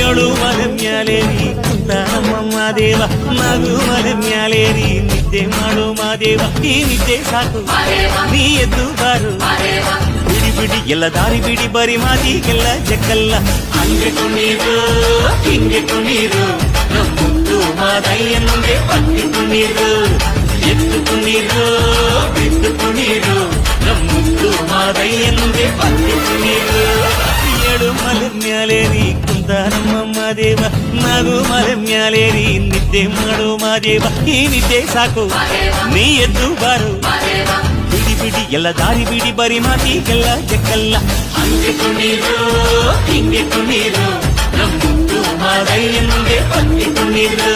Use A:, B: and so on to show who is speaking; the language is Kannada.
A: ಏಳು ಮಲೆ ಮ್ಯಾಲೇರಿ ಕುಂತಾರಮ್ಮ ಮಾದೇವ ನಗು ಮಲೆ ಮ್ಯಾಲೇರಿ ನಿದ್ದೆ ಮಾಡು ಮಾದೇವ ಈ ನಿದ್ದೆ ಸಾಕು ನೀ ಎದ್ದು ಬಾರು ಬಿಡಿ ಬಿಡಿ ಎಲ್ಲ ದಾರಿ ಬಿಡಿ ಬರಿ ಮಾತಿಗೆಲ್ಲ ಜಕ್ಕಲ್ಲ ಹಂಗೆ ಕುಣೀರು ಹಿಂಗೆ ಕುಣೀರು ನಮ್ಮುಂದು ಮಾದಯ್ಯ ಮುಂದೆ ಪಟ್ಟಿ ಕುಣೀರು ಎದ್ದು ಕುಣೀರು ಬಿದ್ದು ಕುಣೀರು ನಮ್ಮುಂದು ಮಾದಯ್ಯ ಮುಂದೆ ಪಟ್ಟಿ ಕುಣೀರು ಏಳು ಮಲೆ ಮ್ಯಾಲೇರಿ ಕುಂತಾರಮ್ಮ ಮಾದೇವ ನಗು ಮಲೆ ಮ್ಯಾಲೇರಿ ನಿದ್ದೆ ಮಾಡು ಮಾದೇವ ಈ ನಿದ್ದೆ ಸಾಕು ನೀ ಎದ್ದು ಬಾರು ಬಿಡಿ ಬಿಡಿ ಎಲ್ಲ ದಾರಿ ಬಿಡಿ ಬರಿ ಮಾತಿಗೆಲ್ಲ ಜಕ್ಕಲ್ಲ ಹಂಗೆ ಕುಣೀರು ಹಿಂಗೆ ಕುಣೀರು ನಮ್ಮುಂದು ಮಾದಯ್ಯ ಮುಂದೆ ಪಟ್ಟಿ ಕುಣೀರು